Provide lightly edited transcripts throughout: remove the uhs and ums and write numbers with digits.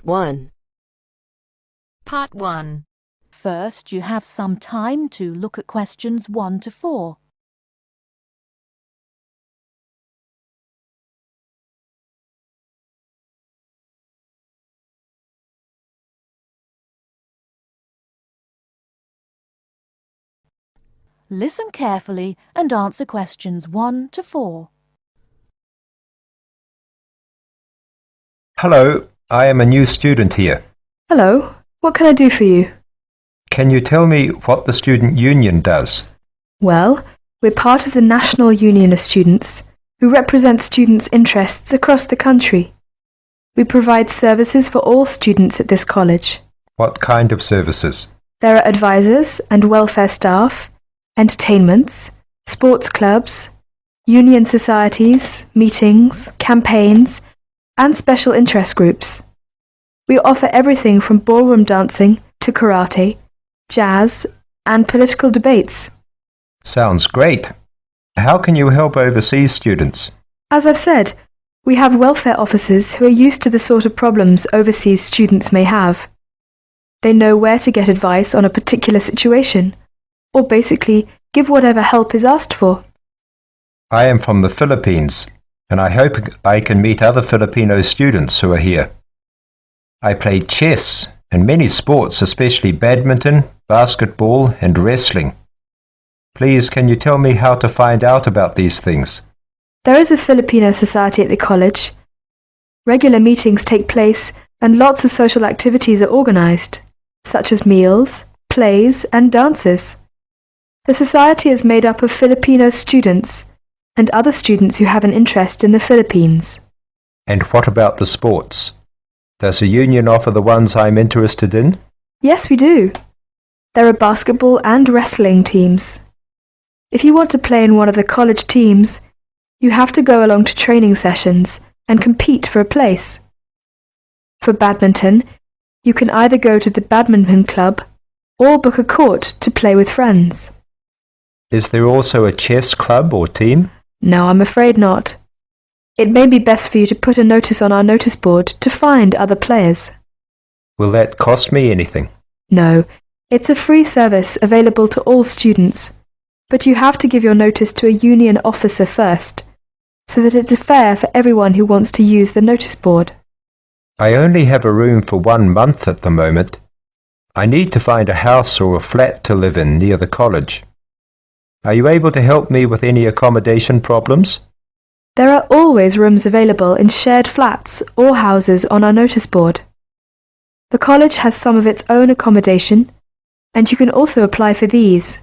1. Part 1. First, you have some time to look at questions 1 to 4. Listen carefully and answer questions 1 to 4. Hello, I am a new student here. Hello, what can I do for you? Can you tell me what the student union does? Well, we're part of the National Union of Students, who represent students' interests across the country. We provide services for all students at this college. What kind of services? There are advisors and welfare staff, entertainments, sports clubs, union societies, meetings, campaigns, and special interest groups. We offer everything from ballroom dancing to karate, jazz, and political debates. Sounds great. How can you help overseas students? As I've said, we have welfare officers who are used to the sort of problems overseas students may have. They know where to get advice on a particular situation, or basically give whatever help is asked for. I am from the Philippines, and I hope I can meet other Filipino students who are here. I play chess and many sports, especially badminton, basketball, and wrestling. Please, can you tell me how to find out about these things? There is a Filipino society at the college. Regular meetings take place and lots of social activities are organized, such as meals, plays, and dances. The society is made up of Filipino students and other students who have an interest in the Philippines. And what about the sports? Does the union offer the ones I'm interested in? Yes, we do. There are basketball and wrestling teams. If you want to play in one of the college teams, you have to go along to training sessions and compete for a place. For badminton, you can either go to the badminton club or book a court to play with friends. Is there also a chess club or team? No, I'm afraid not. It may be best for you to put a notice on our notice board to find other players. Will that cost me anything? No, it's a free service available to all students, but you have to give your notice to a union officer first, so that it's fair for everyone who wants to use the notice board. I only have a room for 1 month at the moment. I need to find a house or a flat to live in near the college. Are you able to help me with any accommodation problems? There are always rooms available in shared flats or houses on our notice board. The college has some of its own accommodation, and you can also apply for these.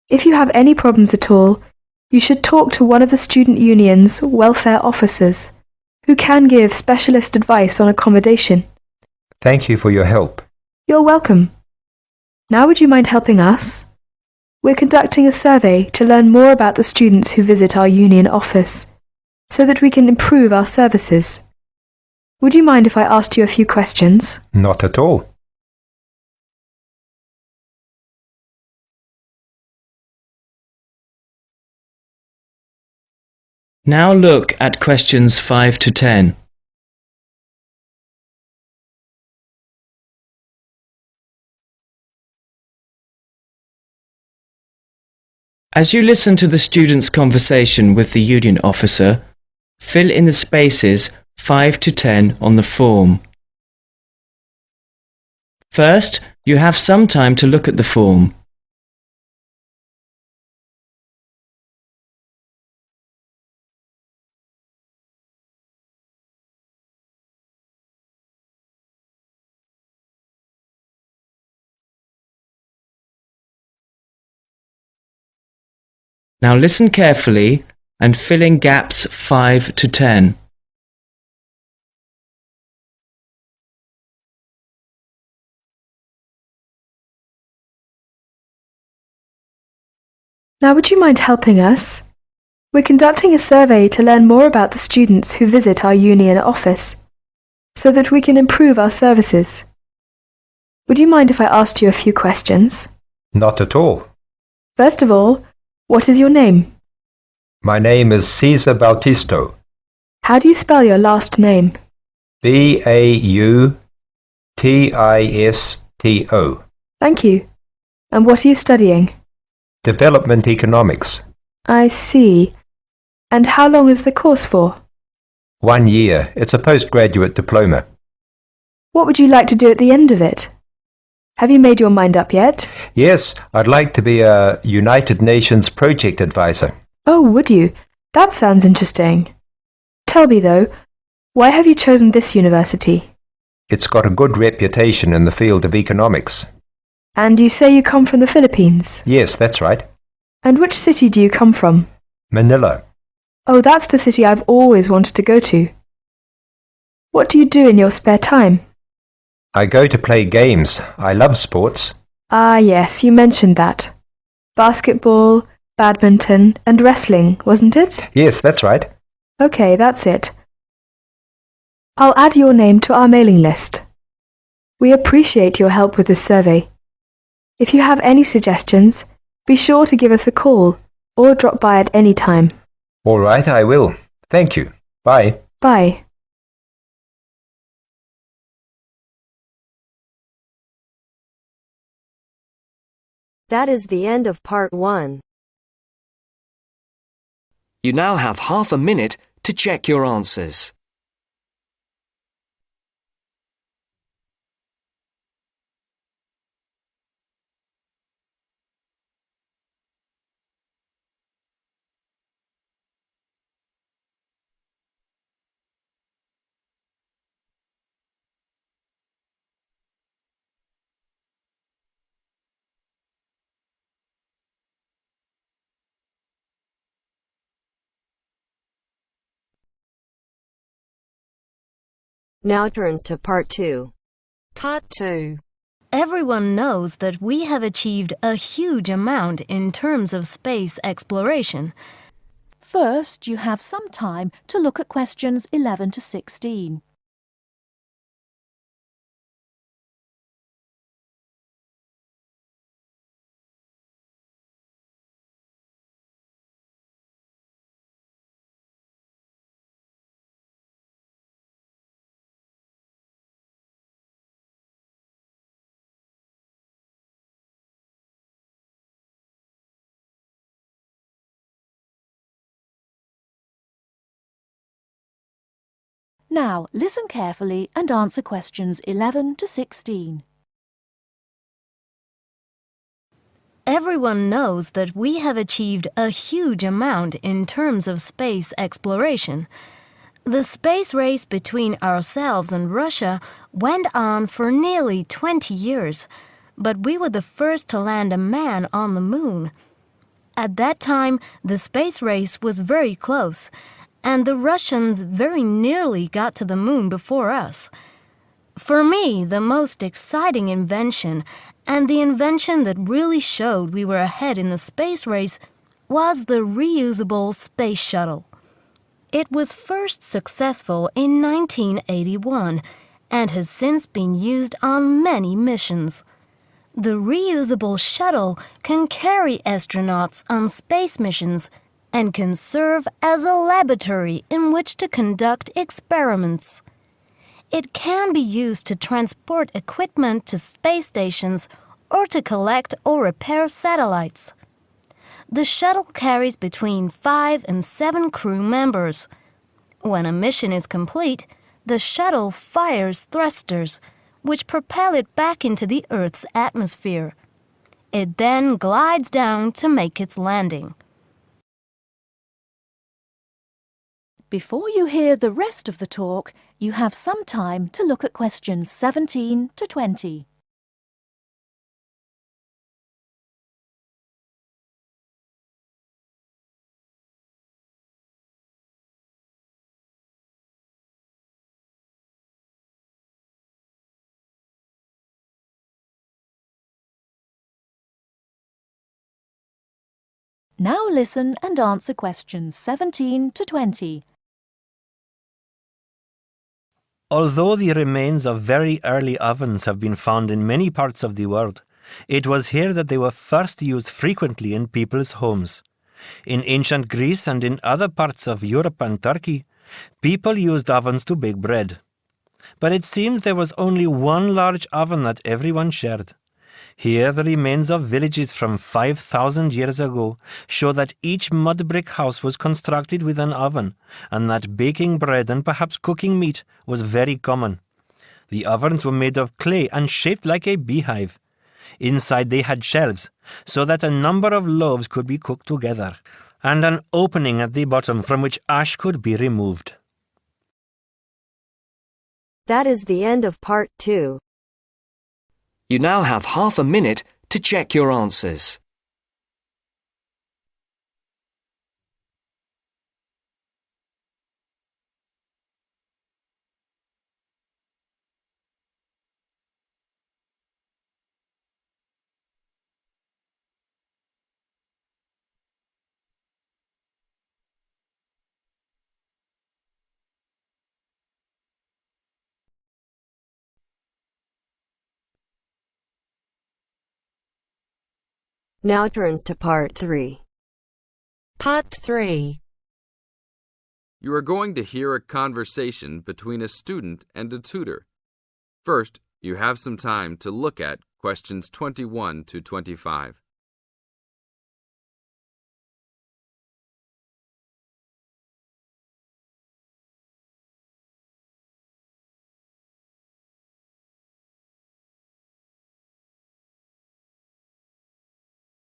If you have any problems at all, you should talk to one of the student union's welfare officers, who can give specialist advice on accommodation. Thank you for your help. You're welcome. Now would you mind helping us? We're conducting a survey to learn more about the students who visit our union office, so that we can improve our services. Would you mind if I asked you a few questions? Not at all. Now look at questions 5 to 10. As you listen to the student's conversation with the union officer, fill in the spaces 5 to 10 on the form. First, you have some time to look at the form. Now listen carefully and fill in gaps 5 to 10. Now would you mind helping us? We're conducting a survey to learn more about the students who visit our union office, so that we can improve our services. Would you mind if I asked you a few questions? Not at all. First of all, what is your name? My name is Cesar Bautisto. How do you spell your last name? BAUTISTO. Thank you. And what are you studying? Development Economics. I see. And how long is the course for? 1 year. It's a postgraduate diploma. What would you like to do at the end of it? Have you made your mind up yet? Yes, I'd like to be a United Nations project advisor. Oh, would you? That sounds interesting. Tell me though, why have you chosen this university? It's got a good reputation in the field of economics. And you say you come from the Philippines? Yes, that's right. And which city do you come from? Manila. Oh, that's the city I've always wanted to go to. What do you do in your spare time? I go to play games. I love sports. Ah, yes, you mentioned that. Basketball, badminton, and wrestling, wasn't it? Yes, that's right. Okay, that's it. I'll add your name to our mailing list. We appreciate your help with this survey. If you have any suggestions, be sure to give us a call or drop by at any time. All right, I will. Thank you. Bye. Bye. That is the end of part 1. You now have half a minute to check your answers. Now turns to part 2. Part 2. Everyone knows that we have achieved a huge amount in terms of space exploration. First, you have some time to look at questions 11 to 16. Now, listen carefully and answer questions 11 to 16. Everyone knows that we have achieved a huge amount in terms of space exploration. The space race between ourselves and Russia went on for nearly 20 years, but we were the first to land a man on the moon. At that time, the space race was very close, and the Russians very nearly got to the moon before us. For me, the most exciting invention, and the invention that really showed we were ahead in the space race, was the reusable space shuttle. It was first successful in 1981 and has since been used on many missions. The reusable shuttle can carry astronauts on space missions and can serve as a laboratory in which to conduct experiments. It can be used to transport equipment to space stations or to collect or repair satellites. The shuttle carries between 5 and 7 crew members. When a mission is complete, the shuttle fires thrusters, which propel it back into the Earth's atmosphere. It then glides down to make its landing. Before you hear the rest of the talk, you have some time to look at questions 17 to 20. Now listen and answer questions 17 to 20. Although the remains of very early ovens have been found in many parts of the world, it was here that they were first used frequently in people's homes. In ancient Greece and in other parts of Europe and Turkey, people used ovens to bake bread. But it seems there was only one large oven that everyone shared. Here, the remains of villages from 5,000 years ago show that each mud brick house was constructed with an oven, and that baking bread and perhaps cooking meat was very common. The ovens were made of clay and shaped like a beehive. Inside they had shelves, so that a number of loaves could be cooked together, and an opening at the bottom from which ash could be removed. That is the end of part 2. You now have half a minute to check your answers. Now turns to part 3. Part 3. You are going to hear a conversation between a student and a tutor. First, you have some time to look at questions 21 to 25.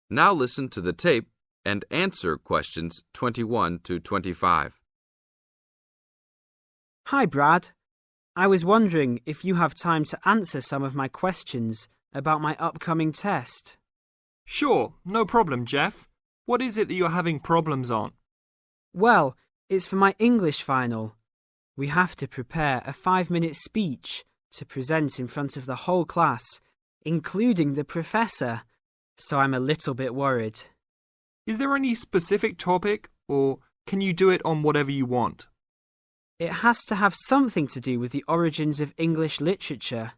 Now listen to the tape and answer questions 21 to 25. Hi, Brad. I was wondering if you have time to answer some of my questions about my upcoming test. Sure, no problem, Jeff. What is it that you're having problems on? Well, it's for my English final. We have to prepare a 5-minute speech to present in front of the whole class, including the professor. So I'm a little bit worried. Is there any specific topic, or can you do it on whatever you want? It has to have something to do with the origins of English literature.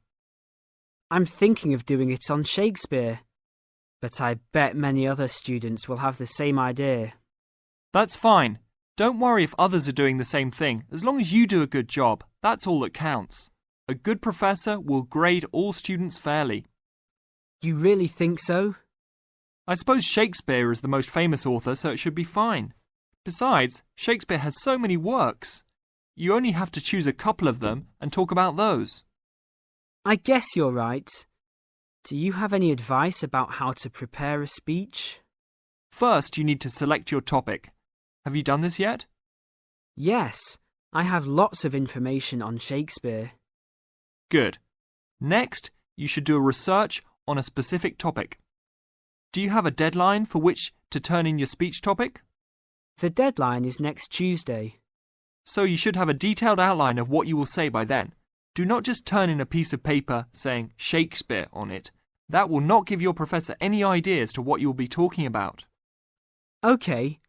I'm thinking of doing it on Shakespeare, but I bet many other students will have the same idea. That's fine. Don't worry if others are doing the same thing. As long as you do a good job, that's all that counts. A good professor will grade all students fairly. You really think so? I suppose Shakespeare is the most famous author, so it should be fine. Besides, Shakespeare has so many works. You only have to choose a couple of them and talk about those. I guess you're right. Do you have any advice about how to prepare a speech? First, you need to select your topic. Have you done this yet? Yes, I have lots of information on Shakespeare. Good. Next, you should do a research on a specific topic. Do you have a deadline for which to turn in your speech topic? The deadline is next Tuesday. So you should have a detailed outline of what you will say by then. Do not just turn in a piece of paper saying Shakespeare on it. That will not give your professor any idea as to what you will be talking about. Okay,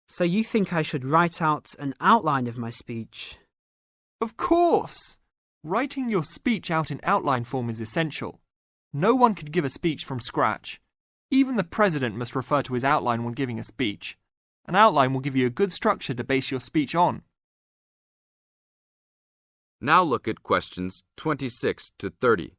so you think I should write out an outline of my speech? Of course! Writing your speech out in outline form is essential. No one could give a speech from scratch. Even the president must refer to his outline when giving a speech. An outline will give you a good structure to base your speech on. Now look at questions 26 to 30.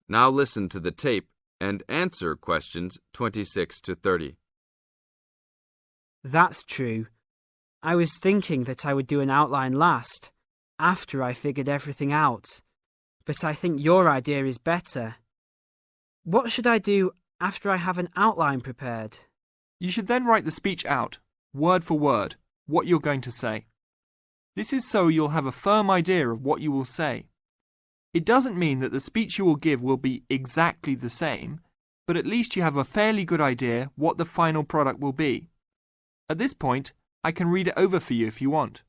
Now listen to the tape and answer questions 26 to 30. That's true. I was thinking that I would do an outline last, after I figured everything out. But I think your idea is better. What should I do after I have an outline prepared? You should then write the speech out, word for word, what you're going to say. This is so you'll have a firm idea of what you will say. It doesn't mean that the speech you will give will be exactly the same, but at least you have a fairly good idea what the final product will be. At this point, I can read it over for you if you want.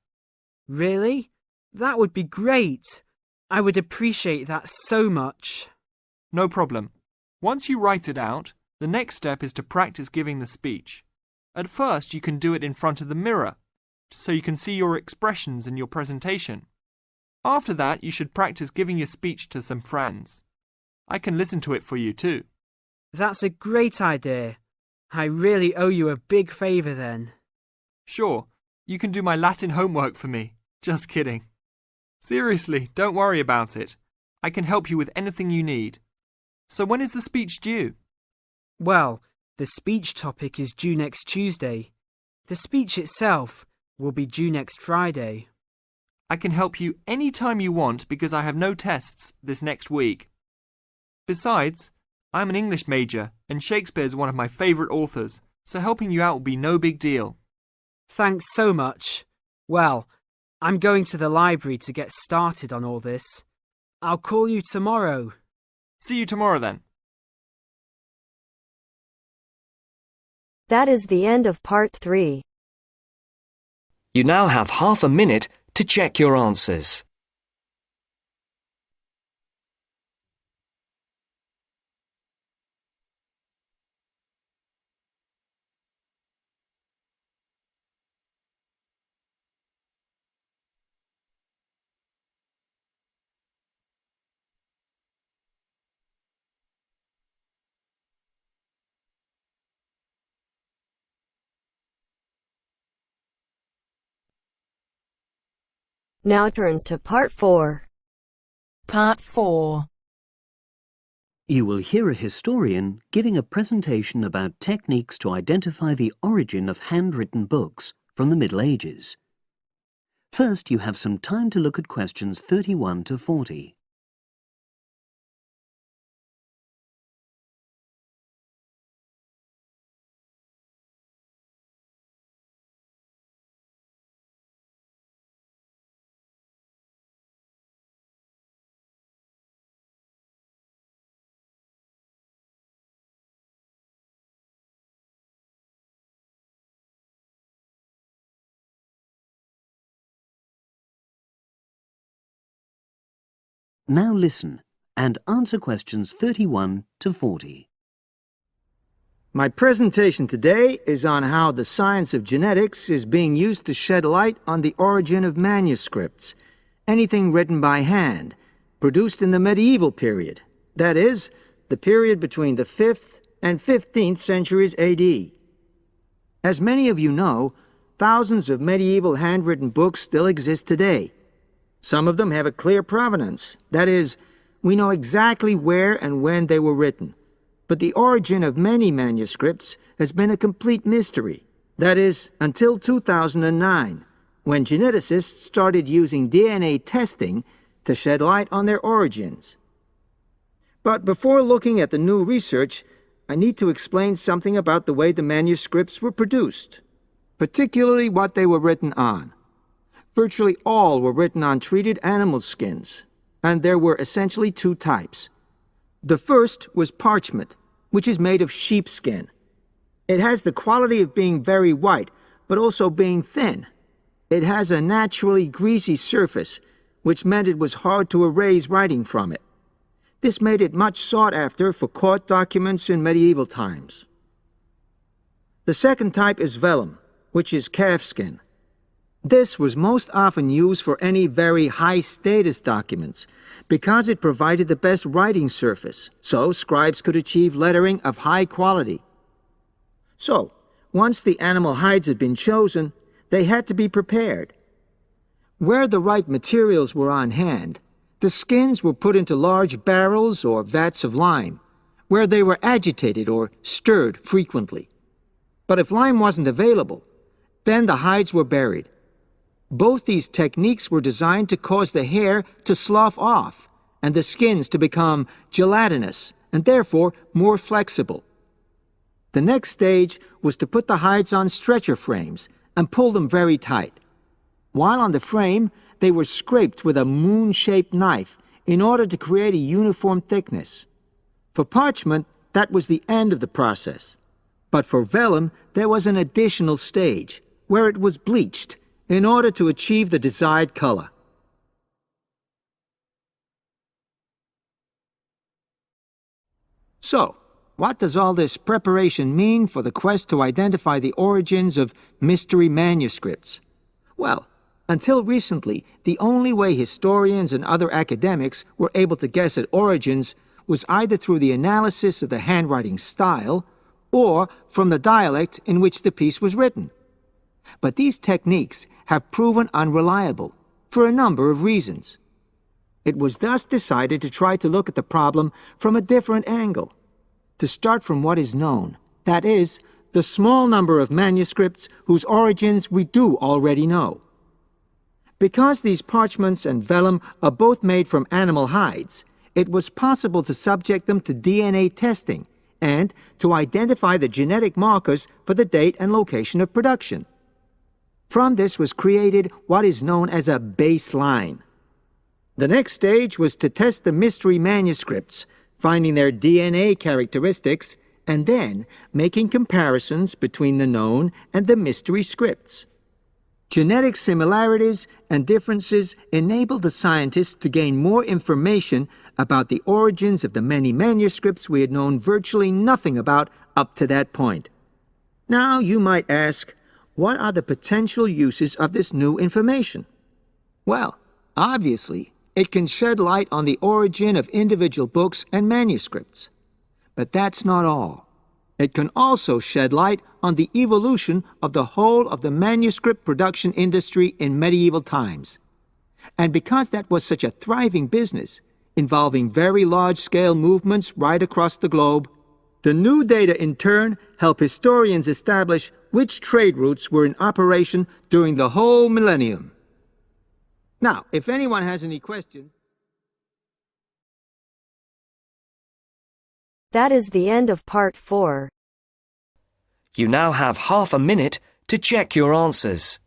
Really? That would be great. I would appreciate that so much. No problem. Once you write it out, the next step is to practice giving the speech. At first, you can do it in front of the mirror, so you can see your expressions in your presentation. After that, you should practice giving your speech to some friends. I can listen to it for you too. That's a great idea. I really owe you a big favour then. Sure, you can do my Latin homework for me. Just kidding. Seriously, don't worry about it. I can help you with anything you need. So when is the speech due? Well, the speech topic is due next Tuesday. The speech itself will be due next Friday. I can help you any time you want because I have no tests this next week. Besides, I'm an English major and Shakespeare's one of my favourite authors, so helping you out will be no big deal. Thanks so much. Well, I'm going to the library to get started on all this. I'll call you tomorrow. See you tomorrow then. That is the end of part 3. You now have half a minute to check your answers. Now turns to part 4. Part 4. You will hear a historian giving a presentation about techniques to identify the origin of handwritten books from the Middle Ages. First, you have some time to look at questions 31 to 40. Now listen and answer questions 31 to 40. My presentation today is on how the science of genetics is being used to shed light on the origin of manuscripts, anything written by hand, produced in the medieval period, that is, the period between the 5th and 15th centuries AD. As many of you know, thousands of medieval handwritten books still exist today. Some of them have a clear provenance, that is, we know exactly where and when they were written. But the origin of many manuscripts has been a complete mystery, that is, until 2009, when geneticists started using DNA testing to shed light on their origins. But before looking at the new research, I need to explain something about the way the manuscripts were produced, particularly what they were written on. Virtually all were written on treated animal skins, and there were essentially 2 types. The first was parchment, which is made of sheepskin. It has the quality of being very white, but also being thin. It has a naturally greasy surface, which meant it was hard to erase writing from it. This made it much sought after for court documents in medieval times. The second type is vellum, which is calfskin. This was most often used for any very high-status documents because it provided the best writing surface, so scribes could achieve lettering of high quality. So, once the animal hides had been chosen, they had to be prepared. Where the right materials were on hand, the skins were put into large barrels or vats of lime, where they were agitated or stirred frequently. But if lime wasn't available, then the hides were buried. Both these techniques were designed to cause the hair to slough off and the skins to become gelatinous and therefore more flexible. The next stage was to put the hides on stretcher frames and pull them very tight. While on the frame, they were scraped with a moon-shaped knife in order to create a uniform thickness. For parchment, that was the end of the process. But for vellum, there was an additional stage, where it was bleached in order to achieve the desired color. So, what does all this preparation mean for the quest to identify the origins of mystery manuscripts? Well, until recently, the only way historians and other academics were able to guess at origins was either through the analysis of the handwriting style or from the dialect in which the piece was written. But these techniques have proven unreliable for a number of reasons. It was thus decided to try to look at the problem from a different angle, to start from what is known, that is, the small number of manuscripts whose origins we do already know. Because these parchments and vellum are both made from animal hides, it was possible to subject them to DNA testing and to identify the genetic markers for the date and location of production. From this was created what is known as a baseline. The next stage was to test the mystery manuscripts, finding their DNA characteristics, and then making comparisons between the known and the mystery scripts. Genetic similarities and differences enabled the scientists to gain more information about the origins of the many manuscripts we had known virtually nothing about up to that point. Now you might ask, what are the potential uses of this new information? Well, obviously, it can shed light on the origin of individual books and manuscripts. But that's not all. It can also shed light on the evolution of the whole of the manuscript production industry in medieval times. And because that was such a thriving business, involving very large-scale movements right across the globe, the new data in turn help historians establish which trade routes were in operation during the whole millennium. Now, if anyone has any questions... That is the end of part 4. You now have half a minute to check your answers.